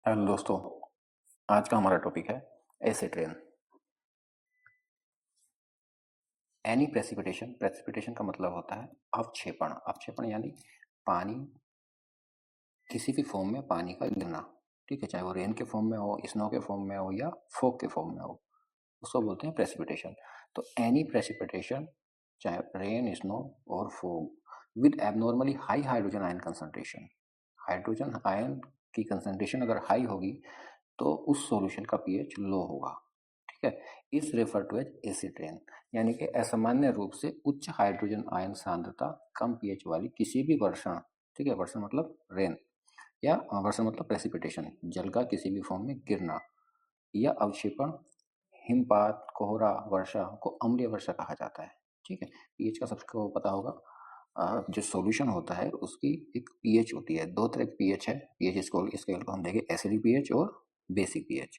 Hello दोस्तों, आज का हमारा टॉपिक है acid rain. Any precipitation, precipitation का मतलब होता है अवक्षेपण। अवक्षेपण यानी पानी, किसी भी फॉर्म में पानी का गिरना। ठीक है, चाहे वो रेन के फॉर्म में हो, स्नो के फॉर्म में हो या फॉग के फॉर्म में हो, उसको बोलते हैं प्रेसिपिटेशन। तो एनी प्रेसिपिटेशन, चाहे रेन, स्नो और fog with abnormally high hydrogen ion concentration. Hydrogen ion की कंसंट्रेशन अगर हाई होगी तो उस सॉल्यूशन का पीएच लो होगा। ठीक है, इस refer to as acid rain, यानी कि असामान्य रूप से उच्च हाइड्रोजन आयन सांद्रता, कम पीएच वाली किसी भी वर्षण। ठीक है, वर्षण मतलब रेन, या वर्षण मतलब प्रेसिपिटेशन, जल का किसी भी फॉर्म में गिरना या अवक्षेपण, हिमपात, कोहरा वर्षा को अम्लीय वर्षा कहा जाता है। ठीक है, पीएच का सबको पता होगा। जो सॉल्यूशन होता है उसकी एक पीएच होती है। दो तरह की पीएच है। पीएच स्केल को हम देखें, एसिडिक पीएच और बेसिक पीएच।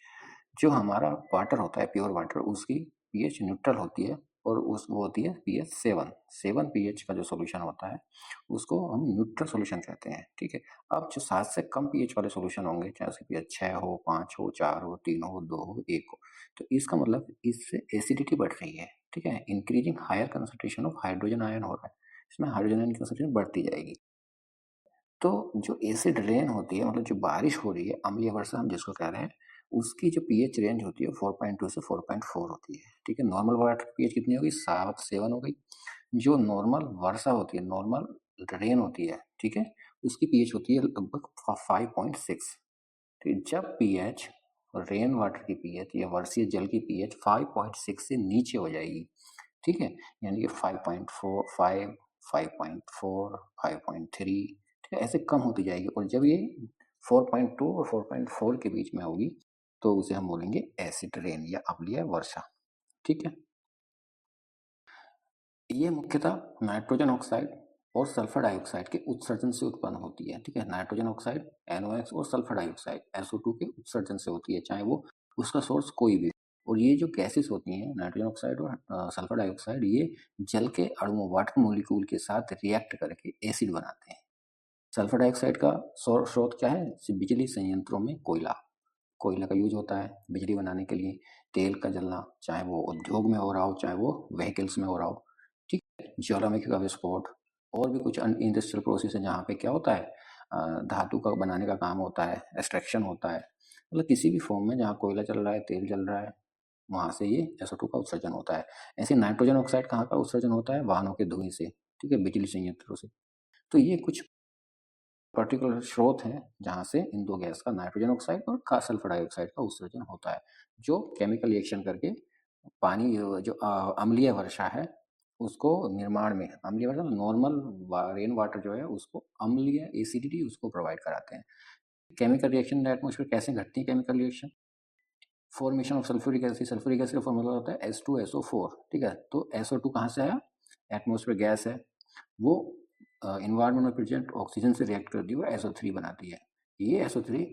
जो हमारा वाटर होता है, प्योर वाटर, उसकी पीएच न्यूट्रल होती है और उस वो होती है पीएच 7 पीएच का जो सॉल्यूशन होता है उसको हम न्यूट्रल सॉल्यूशन कहते हैं। ठीक है, अब जो 7 से कम पीएच वाले सॉल्यूशन होंगे, चाहे उसकी पीएच 6 हो, 5 हो, 4 हो, 3 हो, 2 हो, 1 हो, तो इसका मतलब इससे एसिडिटी बढ़ रही है। ठीक है, increasing higher concentration of hydrogen ion हो रहा है, इसमें हाइड्रोजन आयन की कंसंट्रेशन बढ़ती जाएगी। तो जो एसिड रेन होती है, मतलब जो बारिश हो रही है, अम्लीय वर्षा हम जिसको कह रहे हैं, उसकी जो पीएच रेंज होती है 4.2 से 4.4 होती है। ठीक है, नॉर्मल वाटर की पीएच कितनी होगी? 7 हो गई। जो नॉर्मल वर्षा होती है, नॉर्मल रेन होती है, ठीक है, उसकी पीएच होती है लगभग 5.6। तो जब पीएच, रेन वाटर की पीएच या वर्षीय जल की पीएच 5.6 से नीचे हो जाएगी, ठीक है, यानी कि 5.4, 5, 5.4, 5.3, ठीक है, ऐसे कम होती जाएगी। और जब ये 4.2 और 4.4 के बीच में होगी तो उसे हम बोलेंगे एसिड रेन या अम्लीय वर्षा। ठीक है, ये मुख्यतः नाइट्रोजन ऑक्साइड और सल्फर डाइऑक्साइड के उत्सर्जन से उत्पन्न होती है। ठीक है, नाइट्रोजन ऑक्साइड NOx और सल्फर डाइऑक्साइड SO2 के उत्सर्जन से होती है, चाहे वो उसका सोर्स कोई भी। और ये जो गैसेस होती हैं, नाइट्रोजन ऑक्साइड और सल्फर डाइऑक्साइड, ये जल के अणुओं, वाटर मोलिक्यूल के साथ रिएक्ट करके एसिड बनाते हैं। सल्फर डाइऑक्साइड का स्रोत क्या है? बिजली संयंत्रों में कोयला, कोयला का यूज होता है बिजली बनाने के लिए। तेल का जलना, चाहे वो उद्योग में हो रहा हो, चाहे वो व्हीकल्स में हो रहा हो। ठीक है, ज्वालामुखी का विस्फोट और भी कुछ इंडस्ट्रियल प्रोसेस है जहाँ पे क्या होता है, धातु का बनाने का काम होता है, एक्सट्रैक्शन होता है। मतलब किसी भी फॉर्म में जहाँ कोयला चल रहा है, तेल जल रहा है, वहाँ से ये SO2 का उत्सर्जन होता है। ऐसे नाइट्रोजन ऑक्साइड कहाँ का उत्सर्जन होता है? वाहनों के धुएं से। ठीक है, बिजली संयंत्रों से। तो ये कुछ पर्टिकुलर स्रोत हैं जहाँ से इन दो गैस का, नाइट्रोजन ऑक्साइड और सल्फर डाइऑक्साइड का उत्सर्जन होता है, जो केमिकल रिएक्शन करके पानी, जो अम्लीय वर्षा है, उसको निर्माण में, अम्लीय वर्षा नॉर्मल रेन वाटर जो है उसको अम्लीय एसिडिटी उसको प्रोवाइड कराते हैं। केमिकल रिएक्शन एटमोसफेयर कैसे घटती है? Chemical reaction, formation of sulphuric acid. Sulphuric acid का फॉर्मूला होता है H2SO4। ठीक है, तो SO2 कहाँ से आया? एटमोसफेयर गैस है, वो इन्वायरमेंट में प्रेजेंट ऑक्सीजन से रिएक्ट करती हुई SO3 बनाती है। ये SO3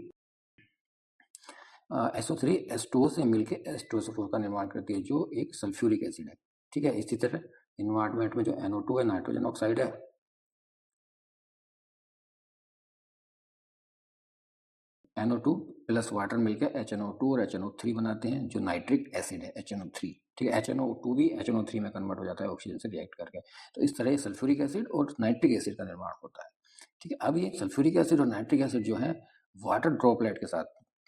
H2O से मिलकर H2SO4 का निर्माण करती है, जो एक सल्फ्यूरिक एसिड है। ठीक है, इसी तरह इन्वायरमेंट में जो NO2 है, नाइट्रोजन ऑक्साइड है, NO2 प्लस वाटर मिलकर HNO2 और HNO3 बनाते हैं, जो नाइट्रिक एसिड है, HNO3। ठीक है, HNO2 भी HNO3 में कन्वर्ट हो जाता है ऑक्सीजन से रिएक्ट करके। तो इस तरह सल्फ्यूरिक एसिड और नाइट्रिक एसिड का निर्माण होता है। ठीक है, अब ये सल्फ्यूरिक एसिड और नाइट्रिक एसिड जो है, वाटर ड्रॉपलेट के साथ,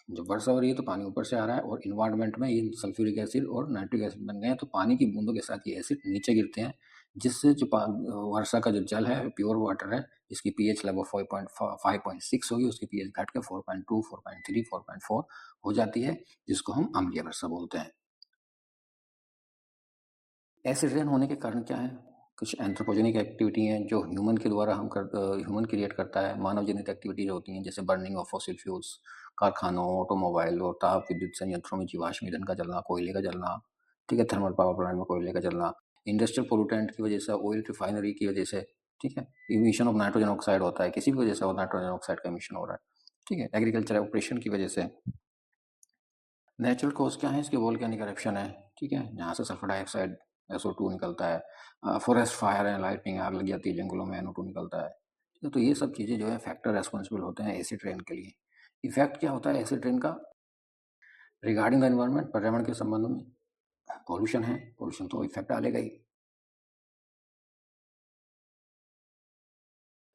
जब वर्षा हो रही है तो पानी ऊपर से आ रहा है, और इन्वायरमेंट में ये सल्फ्यूरिक एसिड और नाइट्रिक एसिड बन गए हैं, तो पानी की बूंदों के साथ ये एसिड नीचे गिरते हैं, जिससे जो वर्षा का जो जल है, प्योर वाटर है, इसकी पीएच लगभग 5.6 होगी, उसकी पीएच घट के 4.2, 4.3, 4.4 हो जाती है, जिसको हम अम्लीय वर्षा बोलते हैं। एसिड रेन होने के कारण क्या है? कुछ एंथ्रोपोजेनिक एक्टिविटी हैं जो ह्यूमन के द्वारा ह्यूमन क्रिएट करता है। मानव जनित एक्टिविटीज होती हैं, जैसे बर्निंग ऑफ फॉसिल फ्यूल्स, कारखानों, ऑटोमोबाइल और ताप विद्युत संयंत्रों में जीवाश्म ईंधन का जलना, कोयले का जलना। ठीक है, थर्मल पावर प्लांट में कोयले का जलना, इंडस्ट्रियल पोल्यूटेंट की वजह से, ऑयल रिफाइनरी की वजह से। ठीक है, इमिशन ऑफ नाइट्रोजन ऑक्साइड होता है, किसी भी वजह से नाइट्रोजन ऑक्साइड का इमिशन हो रहा है। ठीक है, एग्रीकल्चर ऑपरेशन की वजह से। नेचुरल कॉज क्या है इसके? वोल्केनिक eruption है। ठीक है, जहाँ से सल्फर डाइऑक्साइड SO2 निकलता है। फॉरेस्ट फायर है, लाइटनिंग, आग लग जाती है जंगलों में, NO2 निकलता है। ठीक है, तो ये सब चीज़ें जो है फैक्टर रेस्पॉन्सिबल होते हैं एसिड रेन के लिए। इफेक्ट क्या होता है एसिड रेन का रिगार्डिंग द एनवायरनमेंट? पर्यावरण के संबंध में पॉल्यूशन है, पॉल्यूशन तो इफेक्ट डालेगा ही।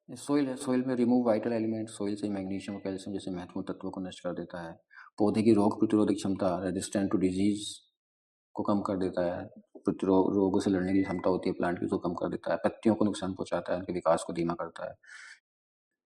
सोइल है, सोइल में रिमूव वाइटल एलिमेंट, सोइल से मैग्नीशियम और कैल्शियम जैसे महत्वपूर्ण तत्वों को नष्ट कर देता है। पौधे की रोग प्रतिरोधक क्षमता, रेजिस्टेंट टू डिजीज को कम कर देता है। रोगों से लड़ने की क्षमता होती है प्लांट की, उसको कम कर देता है। पत्तियों को नुकसान पहुंचाता है, उनके विकास को धीमा करता है।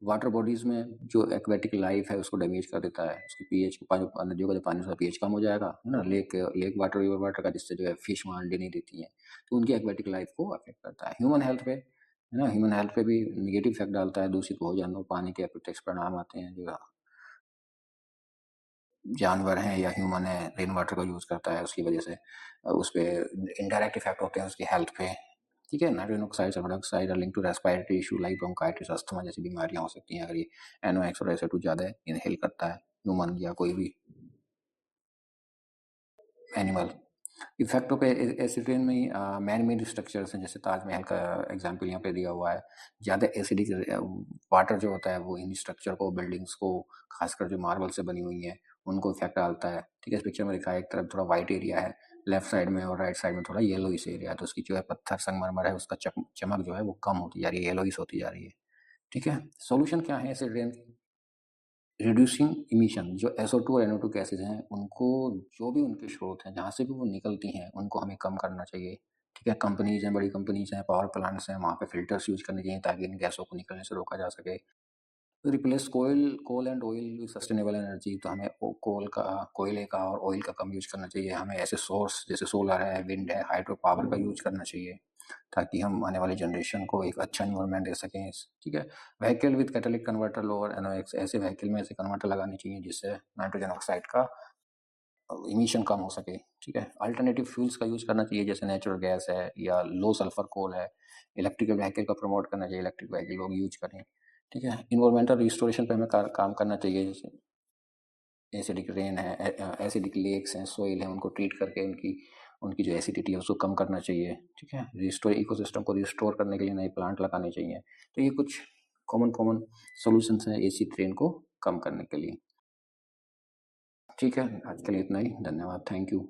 वाटर बॉडीज में जो एक्वेटिक लाइफ है उसको डैमेज कर देता है। उसकी पीएच नदियों का जो पानी उसका पीएच कम हो जाएगा, है ना, lake lake water, river water का, जिससे जो है फिश वहाँ अंडे नहीं देती हैं, तो उनकी एक्वेटिक लाइफ को अफेक्ट करता है। ह्यूमन हेल्थ पे, है ना, ह्यूमन हेल्थ पे भी निगेटिव इफेक्ट डालता है। दूषित भोजन और पानी के अप्रत्यक्ष परिणाम आते हैं। जो जानवर हैं या ह्यूमन है रेन वाटर का यूज़ करता है, उसकी वजह से उस पर इनडायरेक्ट इफेक्ट होते हैं उसकी हेल्थ पे। ठीक है, nitrogen oxide, sulphur dioxide are link to respiratory issue like bronchitis, asthma जैसी बीमारियां हो सकती हैं अगर ये NOx और SO2 ज़्यादा इनहेल करता है ह्यूमन या कोई भी एनिमल। इफेक्टों पे एसिड रेन में मैन मेड स्ट्रक्चर्स हैं, जैसे ताजमहल का एग्जांपल यहाँ पे दिया हुआ है। ज़्यादा एसिडिक वाटर जो होता है वो इन स्ट्रक्चर को, बिल्डिंग्स को, खासकर जो मार्बल से बनी हुई हैं उनको इफेक्ट डालता है। ठीक है, इस पिक्चर में दिखा है एक तरफ थोड़ा वाइट एरिया है लेफ्ट साइड में, और राइट साइड में थोड़ा येलोइश एरिया है, तो उसकी जो है पत्थर संगमरमर है उसका चमक जो है वो कम होती जा रही है, येलोइश होती जा रही है। ठीक है, सोल्यूशन क्या है एसिड रेन? रिड्यूसिंग इमिशन, जो SO2 और NO2 गैसेज हैं उनको, जो भी उनके स्रोत हैं जहाँ से भी वो निकलती हैं उनको हमें कम करना चाहिए। ठीक है, कंपनीज हैं, बड़ी कंपनीज हैं, पावर प्लांट्स हैं, वहाँ पे फिल्टर्स यूज करने चाहिए ताकि इन गैसों को निकलने से रोका जा सके। Replace coal and oil sustainable energy, तो हमें कोयले का और ऑयल का कम यूज करना चाहिए। हमें ऐसे सोर्स जैसे सोलर है, विंड है, हाइड्रो पावर का यूज करना चाहिए ताकि हम आने वाली जनरेशन को एक अच्छा इन्वायरमेंट दे सकें। ठीक है, vehicle with catalytic converter lower NOx, ऐसे व्हीकल में ऐसे कन्वर्टर लगाने चाहिए जिससे नाइट्रोजन ऑक्साइड का इमिशन कम हो सके। ठीक है, अल्टरनेटिव फ्यूल्स का यूज करना चाहिए जैसे नेचुरल गैस है या लो सल्फर कोल है। इलेक्ट्रिकल व्हीकल का प्रमोट करना चाहिए, इलेक्ट्रिक व्हीकल लोग यूज करें। ठीक है, इन्वायरमेंटल रिस्टोरेशन पे हमें काम करना चाहिए, जैसे एसिडिक रेन है, एसिडिक लेक्स हैं, सोइल है, उनको ट्रीट करके उनकी उनकी जो एसिडिटी है उसको कम करना चाहिए। ठीक है, रिस्टोर इकोसिस्टम को रिस्टोर करने के लिए नए प्लांट लगाने चाहिए। तो ये कुछ कॉमन कॉमन सॉल्यूशंस हैं एसिड रेन को कम करने के लिए। ठीक है, आज के लिए इतना ही। धन्यवाद, थैंक यू।